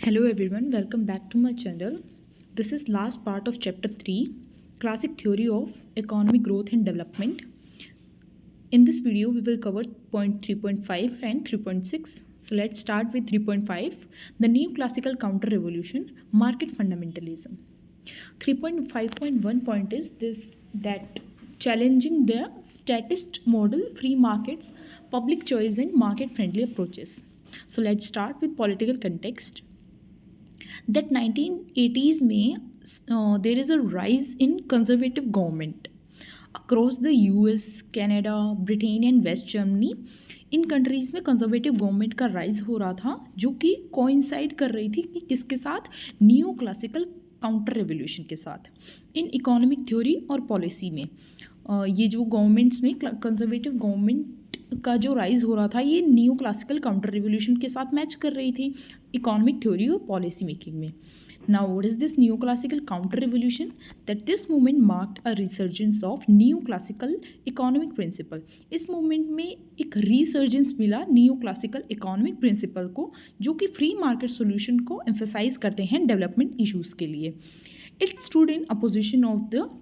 Hello everyone, welcome back to my channel. This is last part of chapter 3, Classic Theory of Economic Growth and Development. In this video, we will cover point 3.5 and 3.6. So let's start with 3.5, the Neoclassical Counter-Revolution, Market Fundamentalism. 3.5.1 point is this, that challenging the statist model, free markets, public choice and market-friendly approaches. So let's start with political context. That 1980s में there is a rise in conservative government across the US, Canada, Britain and West Germany. In countries में conservative government का rise हो रहा था जो कि coincide कर रही थी कि किसके साथ, न्यू क्लासिकल काउंटर रेवोल्यूशन के साथ इन इकोनॉमिक थ्योरी और पॉलिसी में। ये जो गवर्नमेंट्स में कंजर्वेटिव गवर्नमेंट का जो राइज हो रहा था ये न्यू क्लासिकल काउंटर रिवोल्यूशन के साथ मैच कर रही थी इकोनॉमिक थ्योरी और पॉलिसी मेकिंग में। Now what is this new classical counter revolution? That this movement marked a resurgence of new classical economic principle. इस मूवमेंट में एक रिसर्जेंस मिला न्यू क्लासिकल इकोनॉमिक प्रिंसिपल को, जो कि फ्री मार्केट सोल्यूशन को एम्फेसाइज करते हैं डेवलपमेंट इश्यूज़ के लिए। It stood in opposition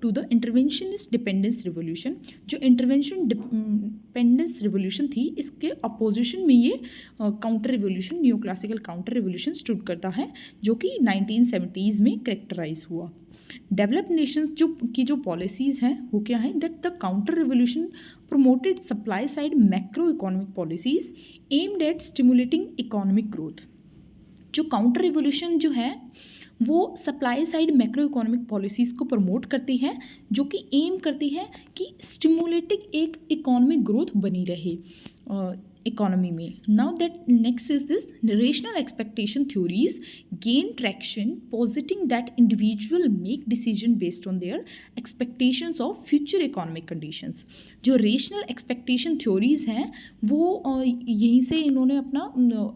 to the interventionist dependence revolution. जो इंटरवेंशन डिपेंडेंस रिवोल्यूशन थी, इसके अपोजिशन में ये counter revolution, new classical counter revolution stood करता है, जो कि 1970s में करेक्टराइज हुआ। डेवलप्ड नेशंस जो पॉलिसीज़ हैं वो क्या है? That the counter revolution promoted supply side macro economic policies aimed at stimulating economic growth. जो काउंटर रिवोल्यूशन जो है वो supply side macro economic policies को प्रमोट करती है, जो कि एम करती है कि स्टिमुलेटिंग एक इकोनॉमिक ग्रोथ बनी रहे इकोनॉमी में। Now that next is this rational expectation theories gain traction positing that individual make decision based on their expectations of future economic conditions. जो रेशनल एक्सपेक्टेशन थ्योरीज हैं वो यहीं से इन्होंने अपना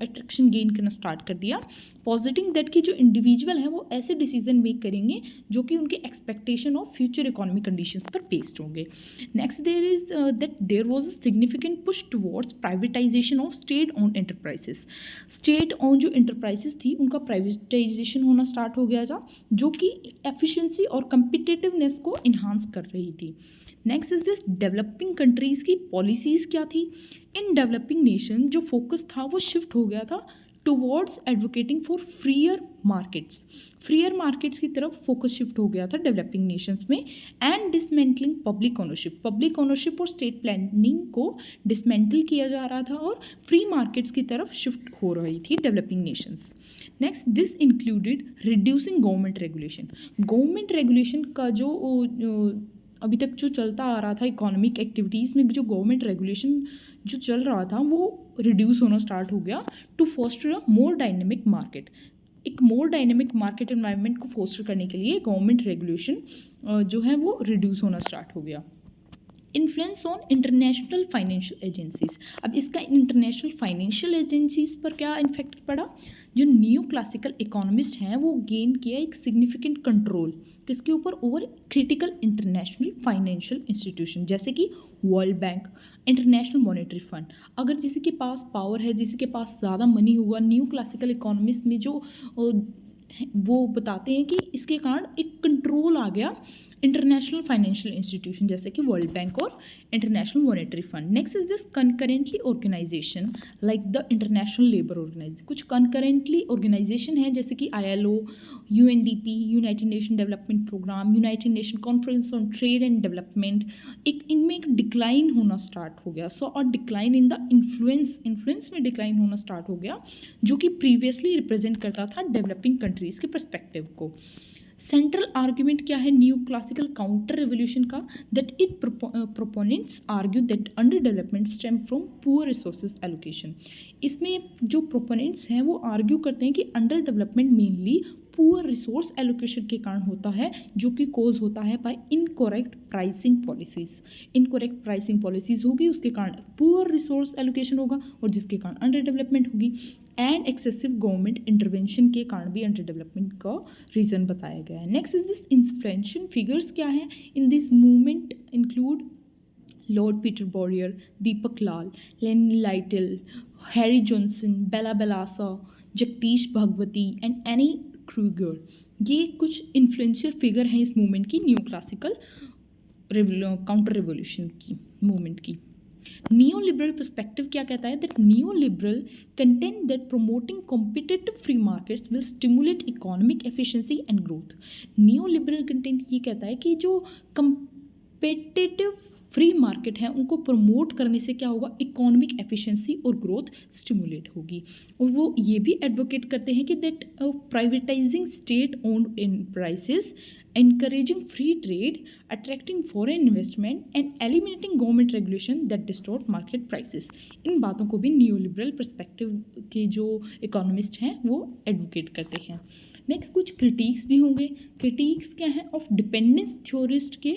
अट्रैक्शन गेन करना स्टार्ट कर दिया, पॉजिटिंग दैट कि जो इंडिविजुअल हैं वो ऐसे डिसीजन मेक करेंगे जो कि उनके expectation of future economic conditions पर बेस्ड होंगे। Next there is that there was a significant push towards privatization of state own enterprises. State own जो एंटरप्राइजेस थी उनका प्राइवेटाइजेशन होना स्टार्ट हो गया था, जो कि एफिशिएंसी और कम्पिटिटिवनेस को इन्हांस कर रही थी। Next is this developing countries की पॉलिसीज़ क्या थी? इन डेवलपिंग नेशन जो फोकस था वो शिफ्ट हो गया था towards advocating for freer markets. Freer markets की तरफ फोकस शिफ्ट हो गया था डेवलपिंग नेशंस में। एंड डिसमेंटलिंग पब्लिक ओनरशिप और स्टेट प्लानिंग को डिसमेंटल किया जा रहा था और फ्री मार्केट्स की तरफ शिफ्ट हो रही थी developing Nations. Next this included reducing government regulation का जो अभी तक जो चलता आ रहा था इकोनॉमिक एक्टिविटीज़ में, जो गवर्नमेंट रेगुलेशन जो चल रहा था वो रिड्यूस होना स्टार्ट हो गया to foster a more dynamic market. एक मोर डायनेमिक मार्केट एनवायरनमेंट को फोस्टर करने के लिए गवर्नमेंट रेगुलेशन जो है वो रिड्यूस होना स्टार्ट हो गया। Influence on international financial agencies. अब इसका इंटरनेशनल फाइनेंशियल एजेंसीज पर क्या इफेक्ट पड़ा? जो न्यू क्लासिकल इकोनॉमिस्ट हैं वो गेन किया एक सिग्निफिकेंट कंट्रोल किसके ऊपर? Over critical international financial institution, जैसे कि world bank, international monetary fund. अगर किसी के पास पावर है, किसी के पास ज़्यादा मनी होगा, न्यू क्लासिकल इकोनॉमिस्ट में जो वो बताते हैं कि इसके कारण एक कंट्रोल आ गया इंटरनेशनल फाइनेंशियल इंस्टीट्यूशन जैसे कि वर्ल्ड बैंक और international monetary fund. Next is this concurrently organization like the international labour organization. कुछ कंकरेंटली ऑर्गेनाइजेशन है जैसे कि ILO, UNDP, united nation development programme, united nation conference on trade and development. इनमें एक decline होना start हो गया। सो और डिक्लाइन इन द इन्फ्लुएंस में डिक्लाइन होना स्टार्ट हो गया, जो कि प्रीवियसली रिप्रेजेंट करता था डेवलपिंग कंट्रीज़ के पर्सपेक्टिव को। सेंट्रल आर्ग्यूमेंट क्या है न्यू क्लासिकल काउंटर रिवोल्यूशन का? That it proponents argue that under development stem from poor resources allocation. इसमें जो प्रोपोनेंट्स हैं वो आर्ग्यू करते हैं कि under development mainly poor resource allocation के कारण होता है, जो कि कोज होता है by incorrect pricing policies. Incorrect pricing policies होगी, उसके कारण पुअर रिसोर्स एलोकेशन होगा और जिसके कारण अंडर डेवलपमेंट होगी। एंड एक्सेसिव गवर्नमेंट इंटरवेंशन के कारण भी अंडर डेवलपमेंट का रीज़न बताया गया है। Next is this influential figures क्या है in this movement? Include Lord Peter Bauer, Deepak Lal, Lenin Little, Harry Johnson, Bela Balassa, Jagdish Bhagwati and Anne Krueger, ये कुछ इन्फ्लुएंशियल फिगर हैं इस मूवमेंट की, न्यू क्लासिकल काउंटर रिवोल्यूशन की मूवमेंट की। नियो लिबरल पर्सपेक्टिव क्या कहता है? That neo liberal contend that promoting competitive free markets will stimulate economic efficiency and growth. Neo liberal content ये कहता है कि जो कॉम्पिटिटिव फ्री मार्केट है उनको प्रमोट करने से क्या होगा? इकोनॉमिक एफिशिएंसी और ग्रोथ स्टिमुलेट होगी। और वो ये भी एडवोकेट करते हैं कि that privatising state owned enterprises, encouraging free trade, attracting foreign investment and eliminating government regulation that distort market prices। इन बातों को भी न्यूलिबरल पर्सपेक्टिव के जो इकोनॉमिस्ट हैं वो एडवोकेट करते हैं। नेक्स्ट कुछ क्रिटिक्स भी होंगे। क्रिटिक्स क्या है? ऑफ डिपेंडेंस थ्योरिस्ट के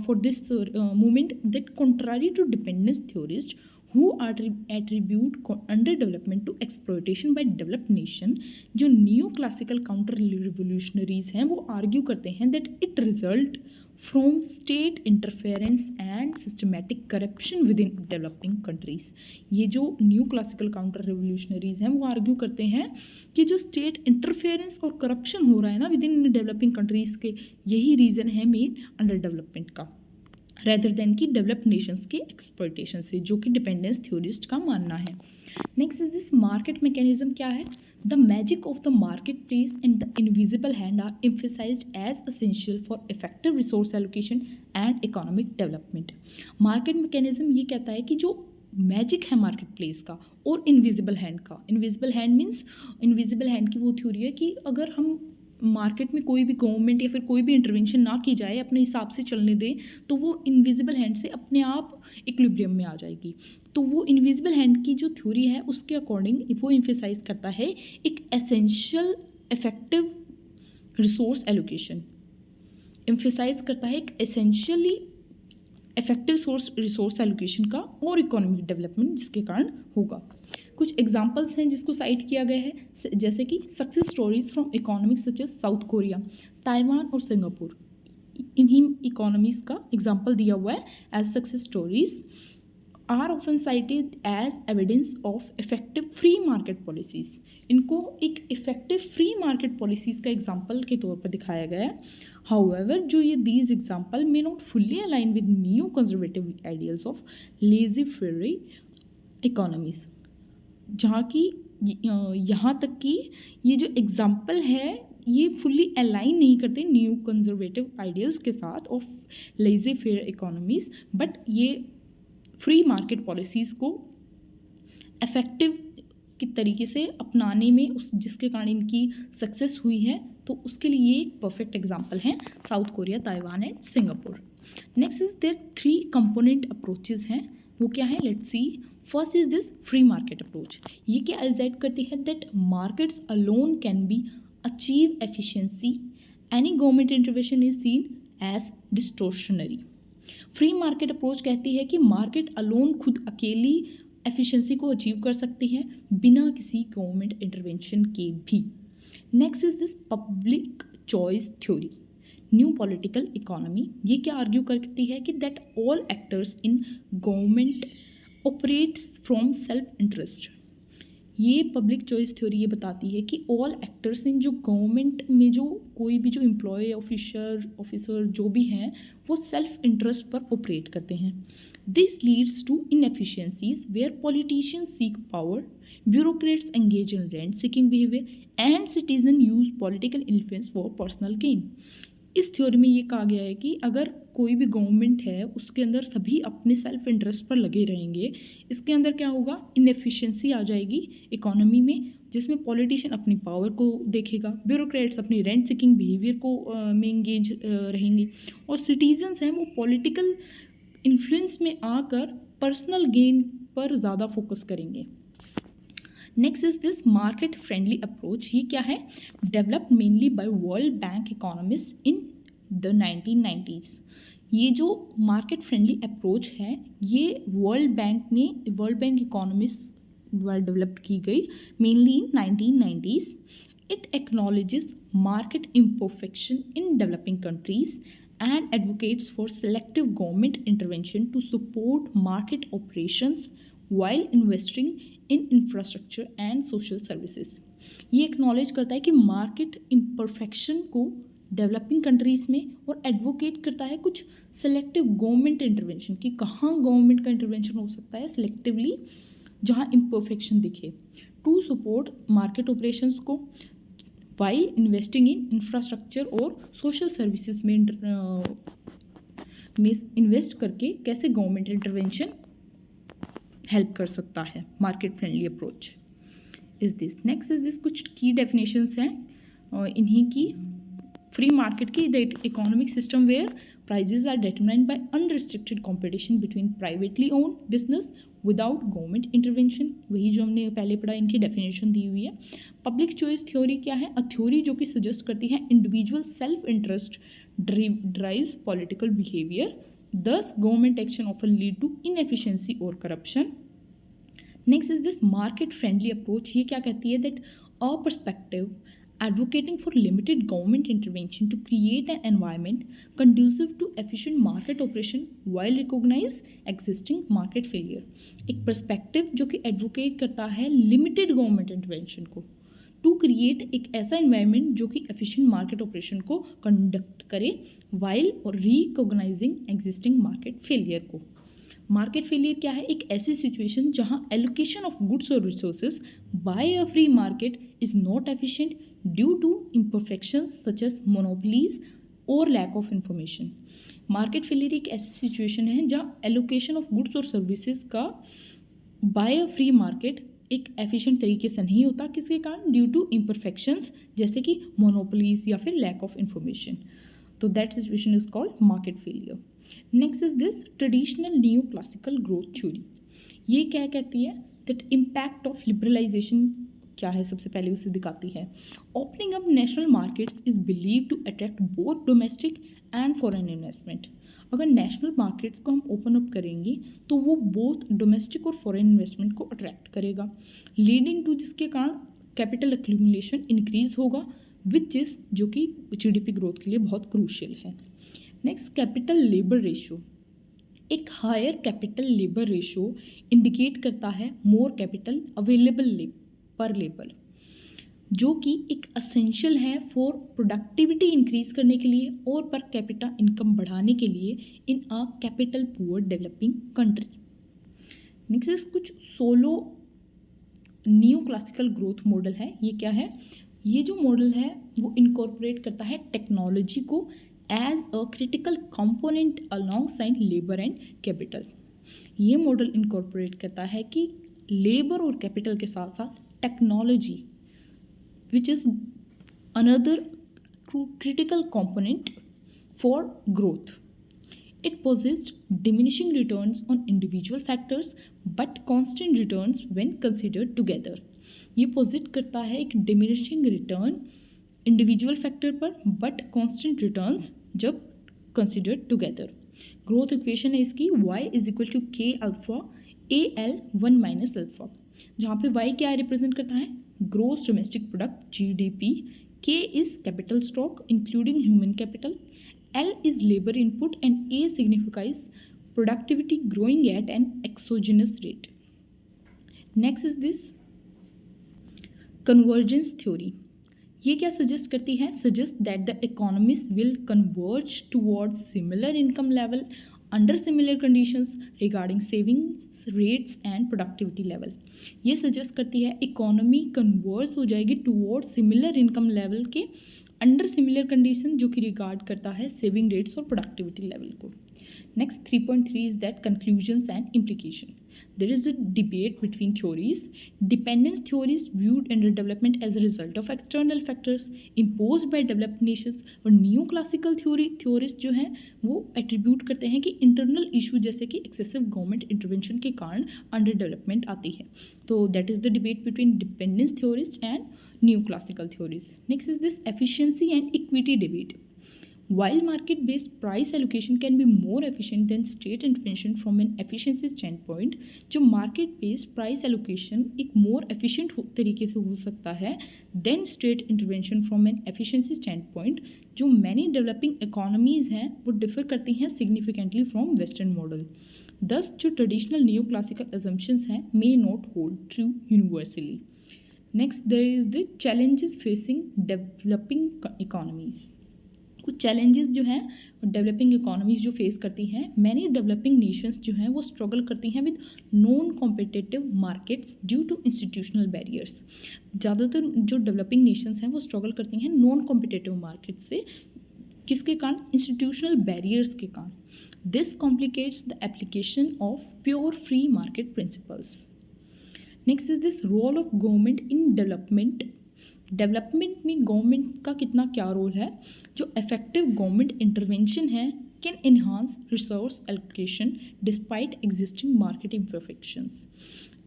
for this movement that contrary to dependence theorist who attribute under development to exploitation by developed nation, जो न्यू क्लासिकल काउंटर रिवोल्यूशनरीज हैं वो आर्ग्यू करते हैं that it result from state interference and systematic corruption with in developing countries. ये जो new classical counter revolutionaries हैं वो argue करते हैं कि जो स्टेट इंटरफेरेंस और करप्शन हो रहा है ना विद इन डेवलपिंग कंट्रीज के, यही रीज़न है मेन अंडर डेवलपमेंट का, रेदर देन की डेवलप्ड नेशंस के एक्सप्लॉयटेशन से, जो कि डिपेंडेंस थ्योरिस्ट का मानना है। Next is this market mechanism क्या है? The magic of the market place and the invisible hand are emphasized as essential for effective resource allocation and economic development. Market mechanism ये कहता है कि जो मैजिक है मार्केट प्लेस का और इनविजिबल हैंड का, invisible hand means, invisible hand की वो थ्योरी है कि अगर हम मार्केट में कोई भी गवर्नमेंट या फिर कोई भी इंटरवेंशन ना की जाए, अपने हिसाब से चलने दें, तो वो इनविजिबल हैंड से अपने आप इक्विलिब्रियम में आ जाएगी। तो वो इनविजिबल हैंड की जो थ्योरी है उसके अकॉर्डिंग वो एम्फेसाइज करता है एक essential effective resource allocation, emphasize करता है एक एसेंशियली इफेक्टिव रिसोर्स एलोकेशन का और इकोनॉमिक डेवलपमेंट जिसके कारण होगा। कुछ एग्जांपल्स हैं जिसको साइट किया गया है, जैसे कि success stories from economics such as South Korea, Taiwan और सिंगापुर। इन्हीं इकोनॉमीज का एग्जांपल दिया हुआ है as success stories are often cited as evidence of effective free market policies. इनको एक इफेक्टिव फ्री मार्केट पॉलिसीज का एग्जाम्पल के तौर पर दिखाया गया है। हाउएवर जो ये these examples may not fully align with new conservative ideals of laissez faire economies, जहाँ की यहाँ तक कि ये जो एग्जाम्पल है ये फुल्ली अलाइन नहीं करते न्यू कंजर्वेटिव आइडियल्स के साथ of lazy fair economies, but ये फ्री मार्केट पॉलिसीज़ को इफेक्टिव के तरीके से अपनाने में उस जिसके कारण इनकी सक्सेस हुई है, तो उसके लिए ये एक परफेक्ट एग्जाम्पल हैं South Korea, Taiwan and Singapore. Next is there 3 component approaches हैं, वो क्या है? Let's see. First is this free market approach. ये क्या एजाइड करती है? That markets alone can be achieve efficiency, any government intervention is seen as distortionary. Free market approach कहती है कि मार्केट अलोन खुद अकेली एफिशिएंसी को अचीव कर सकती है बिना किसी गवर्नमेंट इंटरवेंशन के भी। Next is this public choice theory, new political economy. ये क्या आर्ग्यू करती है कि that all actors in government operates from self interest. ये पब्लिक चॉइस थ्योरी ये बताती है कि ऑल एक्टर्स इन जो गवर्नमेंट में जो कोई भी जो एम्प्लॉय ऑफिसर जो भी हैं वो सेल्फ इंटरेस्ट पर ऑपरेट करते हैं। This leads to inefficiencies where politicians seek power, bureaucrats engage in rent seeking behaviour and citizen use political influence for personal gain. इस थ्योरी में ये कहा गया है कि अगर कोई भी गवर्नमेंट है उसके अंदर सभी अपने सेल्फ इंटरेस्ट पर लगे रहेंगे, इसके अंदर क्या होगा? इनएफिशिएंसी आ जाएगी इकोनॉमी में, जिसमें पॉलिटिशियन अपनी पावर को देखेगा, ब्यूरोक्रेट्स अपनी रेंट सीकिंग बिहेवियर को में एंगेज रहेंगे, और सिटीजन्स हैं वो पॉलिटिकल इन्फ्लुएंस में आकर पर्सनल गेन पर ज़्यादा फोकस करेंगे। Next is this market friendly approach. ये क्या है? Developed mainly by world bank economist in the 1990s। ये जो मार्केट फ्रेंडली अप्रोच है ये वर्ल्ड बैंक इकोनॉमिस्ट द्वारा डेवलप की गई mainly in 1990s। It acknowledges market imperfection in developing countries and advocates for selective government intervention to support market operations while investing in infrastructure and social services। ये acknowledge करता है कि market imperfection को developing countries में, और advocate करता है कुछ सेलेक्टिव गवर्नमेंट इंटरवेंशन की, कहाँ गवर्नमेंट का इंटरवेंशन हो सकता है सेलेक्टिवली जहाँ इम्परफेक्शन दिखे, टू सपोर्ट मार्केट ऑपरेशंस को वाइल इन्वेस्टिंग इन इंफ्रास्ट्रक्चर और सोशल सर्विसेज में इन्वेस्ट करके कैसे गवर्नमेंट इंटरवेंशन हेल्प कर सकता है। Market friendly approach is this. Next is this, कुछ की डेफिनेशंस हैं इन्हीं की। फ्री मार्केट की, the economic system where prices are determined by unrestricted competition between privately owned business without government intervention, वही जो हमने पहले पढ़ा, इनकी डेफिनेशन दी हुई है। पब्लिक चॉइस थ्योरी क्या है? अ थ्योरी जो कि सजेस्ट करती है individual self interest drives political behaviour, thus government action often lead to inefficiency or corruption. Next is this market friendly approach. ये क्या कहती है? that a perspective advocating for limited government intervention to create an environment conducive to efficient market operation while recognize existing market failure. एक perspective जो कि advocate करता है limited government intervention को, टू क्रिएट एक ऐसा इन्वायरमेंट जो कि एफिशिएंट मार्केट ऑपरेशन को कंडक्ट करे वाइल और रिकॉग्नाइजिंग एग्जिस्टिंग मार्केट फेलियर को। मार्केट फेलियर क्या है? एक ऐसी सिचुएशन जहां एलोकेशन ऑफ गुड्स और resources by a free market is not efficient due to imperfections such as monopolies और lack of information. Market failure एक ऐसी सिचुएशन है जहां एलोकेशन ऑफ गुड्स और सर्विसेज का बाय अ फ्री मार्केट एक efficient तरीके से नहीं होता, किसके कारण? ड्यू टू इम्परफेक्शंस जैसे कि मोनोपोलीज या फिर लैक ऑफ इंफॉर्मेशन। तो that situation is called market failure. Next is this traditional new classical growth theory. ये क्या कहती है? दैट इम्पैक्ट ऑफ लिबरलाइजेशन क्या है, सबसे पहले उसे दिखाती है। Opening up national markets is believe to attract both domestic and foreign investment. अगर नेशनल मार्केट्स को हम ओपन अप करेंगे तो वो बोथ डोमेस्टिक और फॉरेन इन्वेस्टमेंट को अट्रैक्ट करेगा, लीडिंग टू जिसके कारण कैपिटल एक्यूमुलेशन इंक्रीज होगा, विच इज़ जो कि जीडीपी ग्रोथ के लिए बहुत क्रूशियल है। Next, capital labour ratio. एक higher capital labour ratio indicate करता है more capital available per labour, जो कि एक असेंशियल है फॉर प्रोडक्टिविटी इंक्रीज करने के लिए और पर कैपिटा इनकम बढ़ाने के लिए in a capital poor developing country. Next is कुछ Solow new classical growth model है। ये क्या है? ये जो मॉडल है वो इनकॉर्पोरेट करता है टेक्नोलॉजी को as a critical component alongside labour and capital. ये मॉडल इनकॉर्पोरेट करता है कि लेबर और कैपिटल के साथ साथ technology which is another critical component for growth. It possesses diminishing returns on individual factors but constant returns when considered together. ये पोजिट करता है एक डिमिनिशिंग रिटर्न इंडिविजुअल फैक्टर पर बट कॉन्स्टेंट रिटर्न्स जब कंसिडर्ड टुगेदर। ग्रोथ इक्वेशन है इसकी y is equal to k alpha A L 1 minus alpha, जहाँ पे y क्या रिप्रेजेंट करता है? Gross domestic product GDP, K is capital stock including human capital, L is labor input and A signifies productivity growing at an exogenous rate. Next is this convergence theory. ये क्या suggest करती है? Suggest that the economies will converge towards similar income level under similar conditions regarding savings rates and productivity level. ये suggest करती है economy converse हो जाएगी toward similar income level के अंडर सिमिलर कंडीशन जो कि रिगार्ड करता है सेविंग रेट्स और प्रोडक्टिविटी लेवल को। Next 3.3 is that conclusions and implication. There is a debate between theories. Dependence theory is viewed under development as a result of external factors imposed by developed nations, और neoclassical theorists जो हैं वो attribute करते हैं कि internal issue जैसे कि excessive government intervention के कारण under development आती है। तो that is the debate between dependence theorists and neoclassical theories. Next is this efficiency and equity debate. While market-based price allocation can be more efficient than state intervention from an efficiency standpoint, जो market-based price allocation एक more efficient तरीके से हो सकता है than state intervention from an efficiency standpoint, जो many developing economies हैं वो differ करती हैं significantly from Western model. Thus, जो traditional neoclassical assumptions हैं may not hold true universally. Next there is the challenges facing developing economies. कुछ challenges जो हैं डेवलपिंग इकोनॉमीज जो फेस करती हैं, मैनी डेवलपिंग नेशंस जो हैं वो स्ट्रगल करती हैं with non competitive markets due to institutional barriers. ज़्यादातर जो डेवलपिंग नेशंस हैं वो स्ट्रगल करती हैं नॉन कॉम्पिटिटिव मार्केट से, किसके कारण? इंस्टीट्यूशनल बैरियर्स के कारण। This complicates the application of pure free market principles. Next is this role of government in development. Development में गवर्नमेंट का कितना क्या रोल है? जो इफेक्टिव गवर्नमेंट इंटरवेंशन है can enhance resource allocation despite existing market imperfections.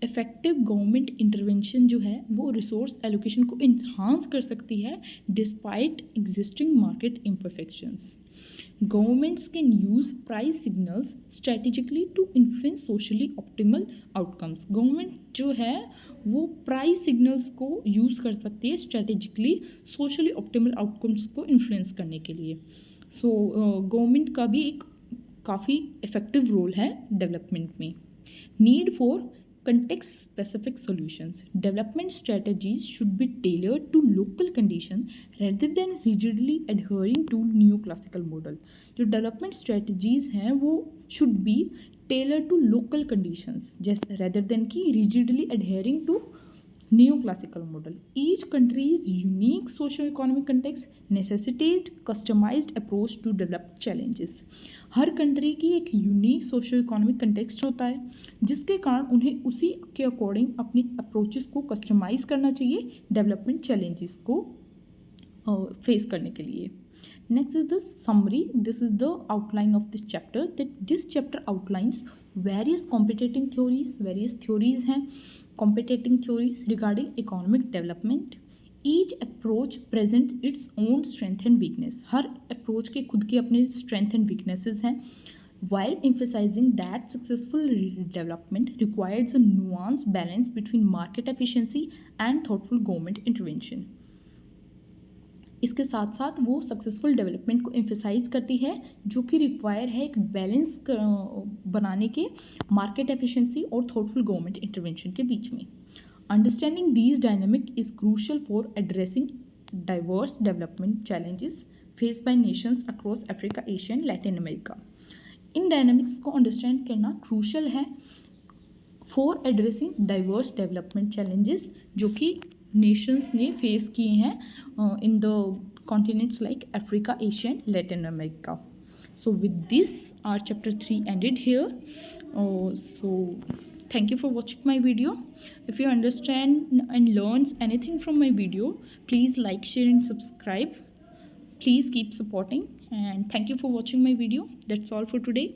Effective government intervention जो है वो रिसोर्स एलोकेशन को इन्हांस कर सकती है despite existing market imperfections. Governments can use price signals strategically to influence socially optimal outcomes. Government जो है वो प्राइस सिग्नल्स को यूज़ कर सकती है स्ट्रेटेजिकली सोशली ऑप्टिमल आउटकम्स को इन्फ्लुएंस करने के लिए। सो गवर्नमेंट का भी एक काफ़ी इफेक्टिव रोल है डेवलपमेंट में। Need for context specific solutions. Development strategies should be tailored to local conditions rather than rigidly adhering to neoclassical model. जो development strategies हैं वो should be tailored to local conditions जैसे rather than कि rigidly adhering to neoclassical model. Each country's unique socio-economic context necessitate customized approach to develop challenges. Her country की एक unique socio economic context होता है जिसके कारण उन्हें उसी के अकॉर्डिंग अपनी अप्रोचेस को कस्टमाइज़ करना चाहिए डेवलपमेंट चैलेंजेस को फेस करने के लिए। Next is the summary. This is the outline of this chapter. That this chapter outlines various competing theories. Various theories हैं competing theories regarding economic development. Each approach present its own strength and weakness. हर approach के खुद के अपने strength and weaknesses हैं। while emphasizing that successful development requires a nuanced balance between market efficiency and thoughtful government intervention. इसके साथ साथ वो सक्सेसफुल डेवलपमेंट को एम्फेसाइज करती है जो कि रिक्वायर है एक बैलेंस बनाने के मार्केट एफिशिएंसी और थॉटफुल गवर्नमेंट इंटरवेंशन के बीच में। Understanding these dynamic is crucial for addressing diverse development challenges face by nations across Africa, Asia and Latin America. इन डायनामिक्स को अंडरस्टैंड करना क्रूशल है for addressing diverse development challenges जो कि नेशंस ने फेस किए हैं in the continents like Africa, Asia and Latin America. So with this our chapter 3 ended here. So thank you for watching my video. If you understand and learns anything from my video, please like, share and subscribe. Please keep supporting and thank you for watching my video. That's all for today.